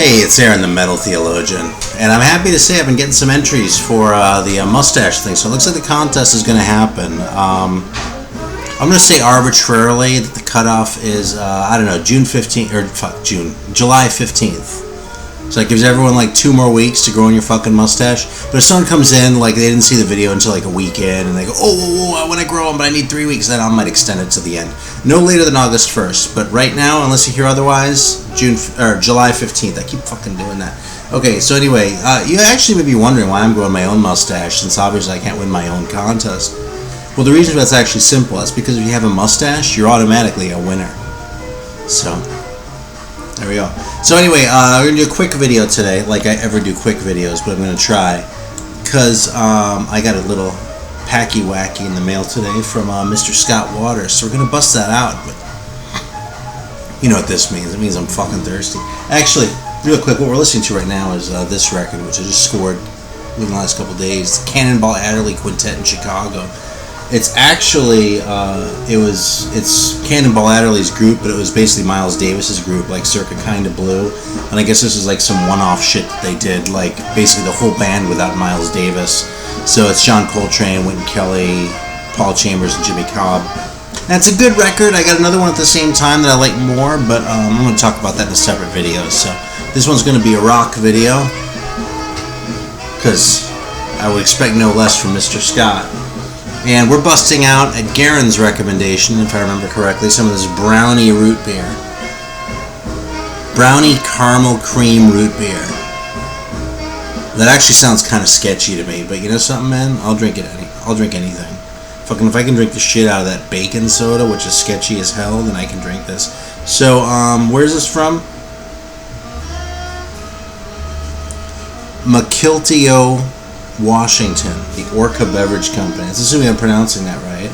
Hey, it's Aaron, the Metal Theologian, and I'm happy to say I've been getting some entries for the mustache thing, so it looks like the contest is going to happen. I'm going to say arbitrarily that the cutoff is, I don't know, July 15th. So it gives everyone like 2 more weeks to grow in your fucking mustache. But if someone comes in, like they didn't see the video until like a weekend, and they go, oh, I want to grow them, but I need 3 weeks, then I might extend it to the end. No later than August 1st. But right now, unless you hear otherwise, July 15th. I keep fucking doing that. Okay, so anyway, you actually may be wondering why I'm growing my own mustache, since obviously I can't win my own contest. Well, the reason that's actually simple. That's because if you have a mustache, you're automatically a winner. So there we go. So anyway, we're going to do a quick video today, like I ever do quick videos, but I'm going to try, because I got a little packy-wacky in the mail today from Mr. Scott Waters, so we're going to bust that out, but you know what this means. It means I'm fucking thirsty. Actually, real quick, what we're listening to right now is this record, which I just scored within the last couple days, Cannonball Adderley Quintet in Chicago. It's actually, it's Cannonball Adderley's group, but it was basically Miles Davis's group, like circa Kinda Blue. And I guess this is like some one-off shit that they did, like basically the whole band without Miles Davis. So it's John Coltrane, Wynton Kelly, Paul Chambers, and Jimmy Cobb. And it's a good record. I got another one at the same time that I like more, but I'm going to talk about that in a separate video. So this one's going to be a rock video, because I would expect no less from Mr. Scott. And we're busting out, at Garen's recommendation, if I remember correctly, some of this brownie root beer. Brownie caramel cream root beer. That actually sounds kind of sketchy to me, but you know something, man? I'll drink it. I'll drink anything. Fucking if I can drink the shit out of that bacon soda, which is sketchy as hell, then I can drink this. So, where's this from? Makilteo, Washington, the Orca Beverage Company. It's assuming I'm pronouncing that right.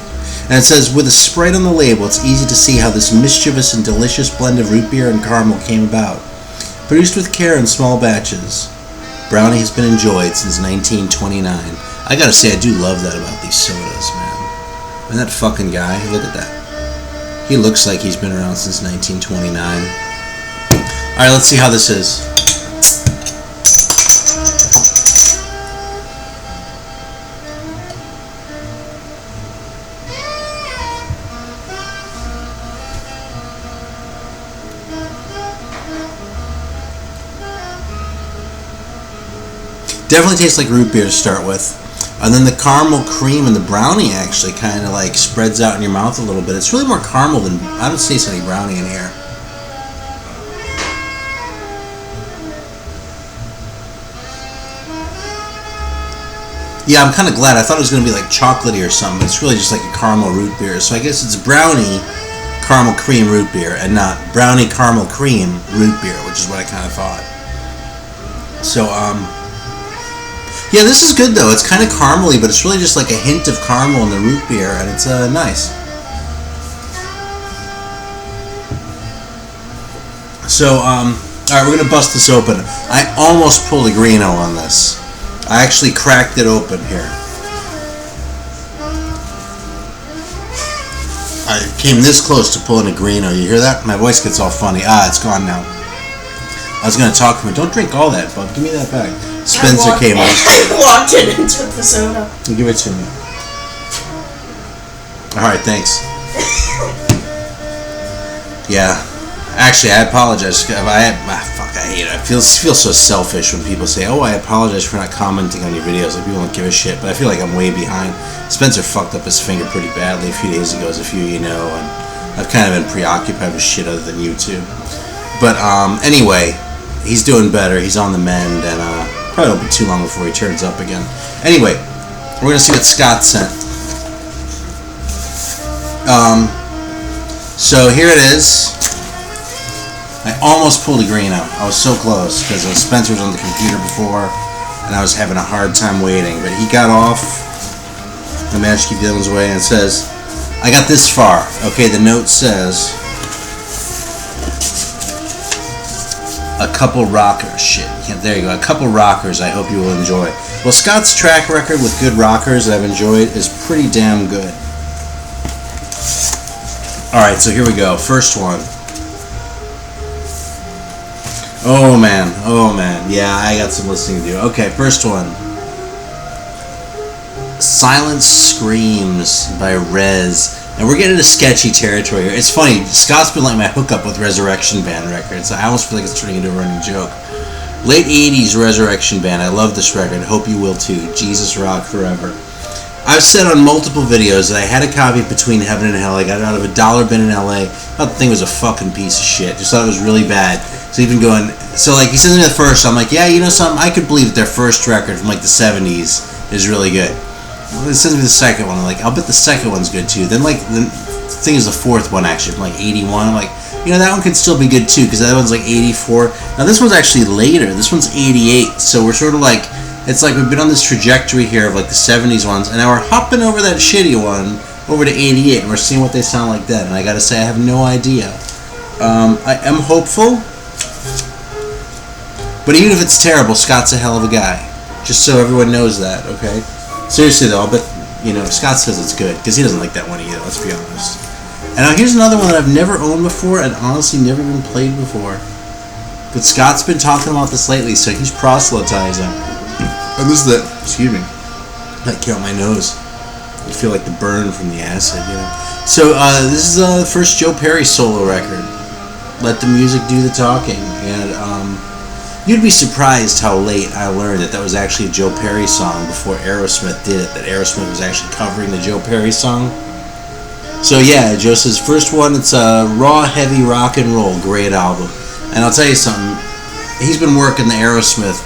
And it says, with a Sprite on the label, it's easy to see how this mischievous and delicious blend of root beer and caramel came about. Produced with care in small batches, brownie has been enjoyed since 1929. I gotta say, I do love that about these sodas, man. And that fucking guy, look at that. He looks like he's been around since 1929. Alright, let's see how this is. Definitely tastes like root beer to start with. And then the caramel cream and the brownie actually kind of like spreads out in your mouth a little bit. It's really more caramel than, I don't taste any brownie in here. Yeah, I'm kind of glad. I thought it was going to be like chocolatey or something, but it's really just like a caramel root beer. So I guess it's brownie caramel cream root beer and not brownie caramel cream root beer, which is what I kind of thought. So, yeah, this is good though. It's kind of caramely, but it's really just like a hint of caramel in the root beer, and it's nice. So, alright, we're gonna bust this open. I almost pulled a Greeno on this. I actually cracked it open here. I came this close to pulling a Greeno. You hear that? My voice gets all funny. Ah, it's gone now. I was gonna talk to him. Don't drink all that, bub. Give me that back. Spencer came on. I walked in and took the soda. Give it to me. Alright, thanks. Yeah. Actually, I apologize. Fuck, I hate it. I feel so selfish when people say, oh, I apologize for not commenting on your videos. Like, people don't give a shit, but I feel like I'm way behind. Spencer fucked up his finger pretty badly a few days ago, as a few of you know, and I've kind of been preoccupied with shit other than YouTube. But, anyway, he's doing better. He's on the mend, and, probably won't be too long before he turns up again. Anyway, we're going to see what Scott sent. So here it is. I almost pulled a Greeno. I was so close, because Spencer was on the computer before, and I was having a hard time waiting. But he got off. I managed to keep the other ones away, and it says, I got this far. Okay, the note says, a couple rockers. Shit. Yeah, there you go. A couple rockers I hope you will enjoy. Well, Scott's track record with good rockers that I've enjoyed is pretty damn good. Alright, so here we go. First one. Oh man, yeah, I got some listening to do. Okay, first one. Silent Screams by Rez. And we're getting into sketchy territory here. It's funny, Scott's been like my hookup with Resurrection Band records. I almost feel like it's turning into a running joke. Late 80s Resurrection Band. I love this record. Hope you will too. Jesus Rock Forever. I've said on multiple videos that I had a copy of Between Heaven and Hell. I got it out of a dollar bin in LA. Thought the thing was a fucking piece of shit. Just thought it was really bad. So even going, so like he sends me the first, I'm like, yeah, you know something? I could believe that their first record from like the 70s is really good. Well, it sends me the second one. I'm like, I'll bet the second one's good too. Then like the thing is the fourth one actually from like 81. I'm like, you know, that one could still be good too because that one's like 84. Now this one's actually later. This one's 88. So we're sort of like, it's like we've been on this trajectory here of like the 70s ones, and now we're hopping over that shitty one over to 88, and we're seeing what they sound like then. And I gotta say, I have no idea. I am hopeful, but even if it's terrible, Scott's a hell of a guy. Just so everyone knows that, okay? Seriously though, but you know, Scott says it's good because he doesn't like that one either. Let's be honest. And now here's another one that I've never owned before, and honestly never been played before. But Scott's been talking about this lately, so he's proselytizing. And this is the, excuse me, I can't out my nose. I feel like the burn from the acid, you know. So this is the first Joe Perry solo record. Let the music do the talking, and you'd be surprised how late I learned that was actually a Joe Perry song before Aerosmith did it. That Aerosmith was actually covering the Joe Perry song. So yeah, Joe says first one, it's a raw, heavy rock and roll, great album. And I'll tell you something, he's been working the Aerosmith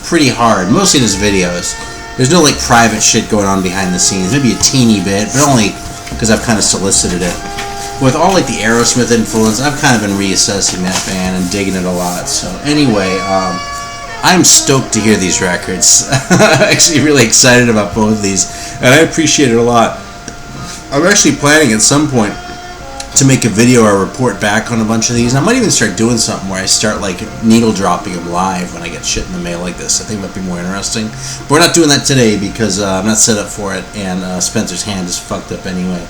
pretty hard, mostly in his videos. There's no like private shit going on behind the scenes, maybe a teeny bit, but only because I've kind of solicited it. With all like the Aerosmith influence, I've kind of been reassessing that band and digging it a lot. So anyway, I'm stoked to hear these records. I'm actually really excited about both of these, and I appreciate it a lot. I'm actually planning at some point to make a video or report back on a bunch of these. I might even start doing something where I start like needle dropping them live when I get shit in the mail like this. I think it might be more interesting. But we're not doing that today because I'm not set up for it, and Spencer's hand is fucked up anyway.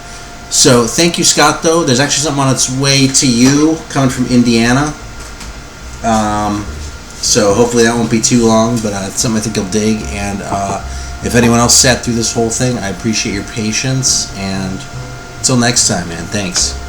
So thank you, Scott, though. There's actually something on its way to you coming from Indiana. So hopefully that won't be too long, but it's something I think you'll dig. And if anyone else sat through this whole thing, I appreciate your patience. And until next time, man, thanks.